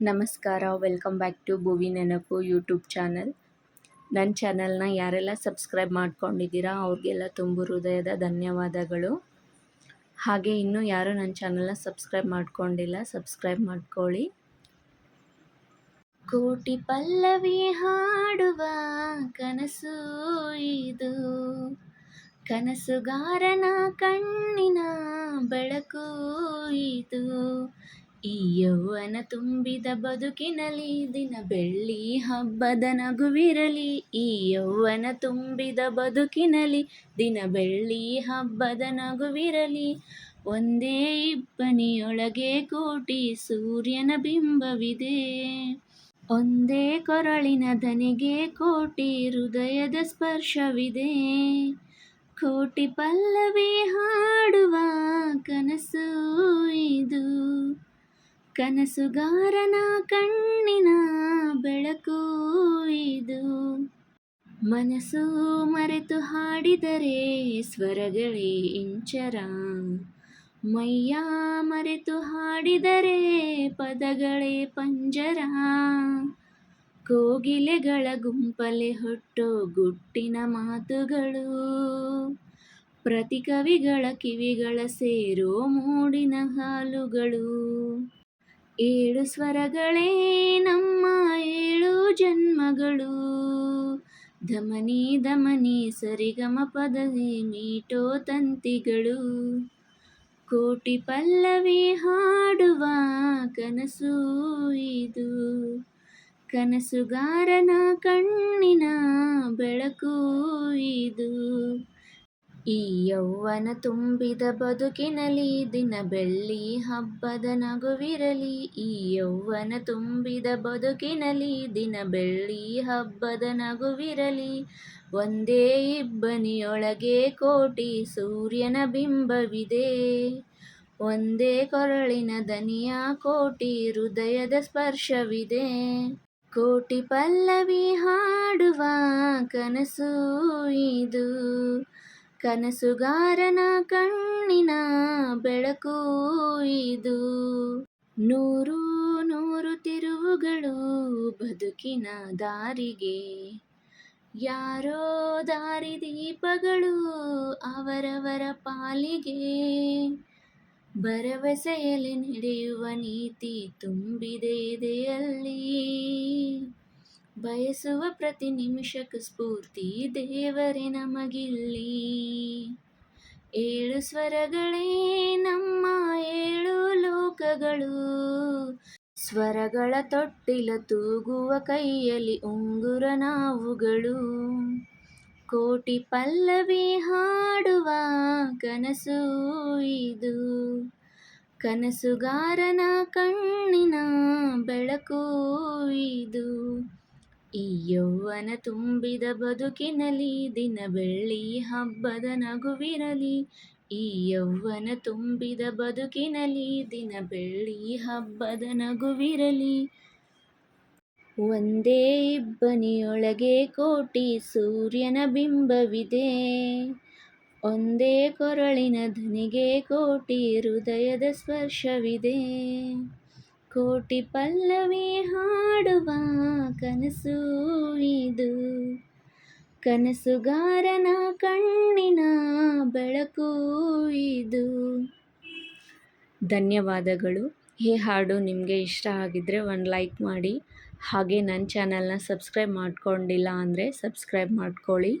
ನಮಸ್ಕಾರ, welcome back to ಭುವಿ ನೆನಪು YouTube channel. ನನ್ನ ಚಾನಲ್ನ ಯಾರೆಲ್ಲ ಸಬ್ಸ್ಕ್ರೈಬ್ ಮಾಡ್ಕೊಂಡಿದ್ದೀರಾ ಅವ್ರಿಗೆಲ್ಲ ತುಂಬು ಹೃದಯದ ಧನ್ಯವಾದಗಳು. ಹಾಗೆ ಇನ್ನೂ ಯಾರು ನನ್ನ ಚಾನಲ್ನ ಸಬ್ಸ್ಕ್ರೈಬ್ ಮಾಡ್ಕೊಂಡಿಲ್ಲ, ಸಬ್ಸ್ಕ್ರೈಬ್ ಮಾಡ್ಕೊಳ್ಳಿ. ಕೋಟಿ ಪಲ್ಲವಿ ಹಾಡುವ ಕನಸು ಇದು, ಕನಸುಗಾರನ ಕಣ್ಣಿನ ಬೆಳಕು ಇದು. ಈ ಯೌವನ ತುಂಬಿದ ಬದುಕಿನಲ್ಲಿ ದಿನ ಬೆಳ್ಳಿ ಹಬ್ಬದ ನಗುವಿರಲಿ. ಈ ಯೌವನ ತುಂಬಿದ ಬದುಕಿನಲ್ಲಿ ದಿನ ಬೆಳ್ಳಿ ಹಬ್ಬದ ನಗುವಿರಲಿ. ಒಂದೇ ಇಬ್ಬನಿಯೊಳಗೆ ಕೋಟಿ ಸೂರ್ಯನ ಬಿಂಬವಿದೆ. ಒಂದೇ ಕೊರಳಿನ ದನಿಗೆ ಕೋಟಿ ಹೃದಯದ ಸ್ಪರ್ಶವಿದೆ. ಕೋಟಿ ಪಲ್ಲವಿ ಹಾಡುವ ಕನಸು ಇದು, ಕನಸುಗಾರನ ಕಣ್ಣಿನ ಬೆಳಕು ಇದು. ಮನಸ್ಸು ಮರೆತು ಹಾಡಿದರೆ ಸ್ವರಗಳೇ ಇಂಚರ, ಮೈಯ ಮರೆತು ಹಾಡಿದರೆ ಪದಗಳೇ ಪಂಜರ. ಕೋಗಿಲೆಗಳ ಗುಂಪಲೆ ಹೊಟ್ಟೋ ಗುಟ್ಟಿನ ಮಾತುಗಳು, ಪ್ರತಿ ಕವಿಗಳ ಕಿವಿಗಳ ಸೇರೋ ಮೂಡಿನ ಹಾಲುಗಳು. ಏಳು ಸ್ವರಗಳೇ ನಮ್ಮ ಏಳು ಜನ್ಮಗಳು, ಧಮನಿ ಧಮನಿ ಸರಿಗಮ ಪದನಿ ಮೀಟೋ ತಂತಿಗಳು. ಕೋಟಿ ಪಲ್ಲವಿ ಹಾಡುವ ಕನಸು ಇದು, ಕನಸುಗಾರನ ಕಣ್ಣಿನ ಬೆಳಕು ಇದು. ಈ ಯೌವನ ತುಂಬಿದ ಬದುಕಿನಲ್ಲಿ ದಿನ ಬೆಳ್ಳಿ ಹಬ್ಬದ ನಗುವಿರಲಿ. ಈ ಯೌವನ ತುಂಬಿದ ಬದುಕಿನಲ್ಲಿ ದಿನ ಬೆಳ್ಳಿ ಹಬ್ಬದ ನಗುವಿರಲಿ. ಒಂದೇ ಇಬ್ಬನಿಯೊಳಗೆ ಕೋಟಿ ಸೂರ್ಯನ ಬಿಂಬವಿದೆ. ಒಂದೇ ಕೊರಳಿನ ದನಿಯ ಕೋಟಿ ಹೃದಯದ ಸ್ಪರ್ಶವಿದೆ. ಕೋಟಿ ಪಲ್ಲವಿ ಹಾಡುವ ಕನಸು ಇದು, ಕನಸುಗಾರನ ಕಣ್ಣಿನ ಬೆಳಕು ಇದು. ನೂರು ನೂರು ತಿರುವುಗಳು ಬದುಕಿನ ದಾರಿಗೆ, ಯಾರೋ ದಾರಿದೀಪಗಳು ಅವರವರ ಪಾಲಿಗೆ. ಭರವಸೆಯಲ್ಲಿ ನಡೆಯುವ ನೀತಿ ತುಂಬಿದೆ ಎದೆಯಲ್ಲಿ, ಬಯಸುವ ಪ್ರತಿ ನಿಮಿಷಕ್ಕೂ ಸ್ಫೂರ್ತಿ ದೇವರೇ ನಮಗಿಲ್ಲಿ. ಏಳು ಸ್ವರಗಳೇ ನಮ್ಮ ಏಳು ಲೋಕಗಳು, ಸ್ವರಗಳ ತೊಟ್ಟಿಲ ತೂಗುವ ಕೈಯಲ್ಲಿ ಉಂಗುರ ನಾವುಗಳು. ಕೋಟಿ ಪಲ್ಲವಿ ಹಾಡುವ ಕನಸು ಇದು, ಕನಸುಗಾರನ ಕಣ್ಣಿನ ಬೆಳಕು ಇದು. ಈ ಯೌವನ ತುಂಬಿದ ಬದುಕಿನಲ್ಲಿ ದಿನ ಬೆಳ್ಳಿ ಹಬ್ಬದ ನಗುವಿರಲಿ. ಈ ಯೌವನ ತುಂಬಿದ ಬದುಕಿನಲ್ಲಿ ದಿನ ಬೆಳ್ಳಿ ಹಬ್ಬದ ನಗುವಿರಲಿ. ಒಂದೇ ಇಬ್ಬನಿಯೊಳಗೆ ಕೋಟಿ ಸೂರ್ಯನ ಬಿಂಬವಿದೆ. ಒಂದೇ ಕೊರಳಿನ ಧನಿಗೆ ಕೋಟಿ ಹೃದಯದ ಸ್ಪರ್ಶವಿದೆ. ಕೋಟಿ ಪಲ್ಲವಿ ಹಾಡುವ ಕನಸು ಇದು, ಕನಸುಗಾರನ ಕಣ್ಣಿನ ಬೆಳಕು ಇದು. ಧನ್ಯವಾದಗಳು. ಈ ಹಾಡು ನಿಮಗೆ ಇಷ್ಟ ಆಗಿದ್ದರೆ ಒಂದು ಲೈಕ್ ಮಾಡಿ. ಹಾಗೆ ನನ್ನ ಚಾನಲ್ನ ಸಬ್ಸ್ಕ್ರೈಬ್ ಮಾಡ್ಕೊಂಡಿಲ್ಲ ಅಂದರೆ ಸಬ್ಸ್ಕ್ರೈಬ್ ಮಾಡ್ಕೊಳ್ಳಿ.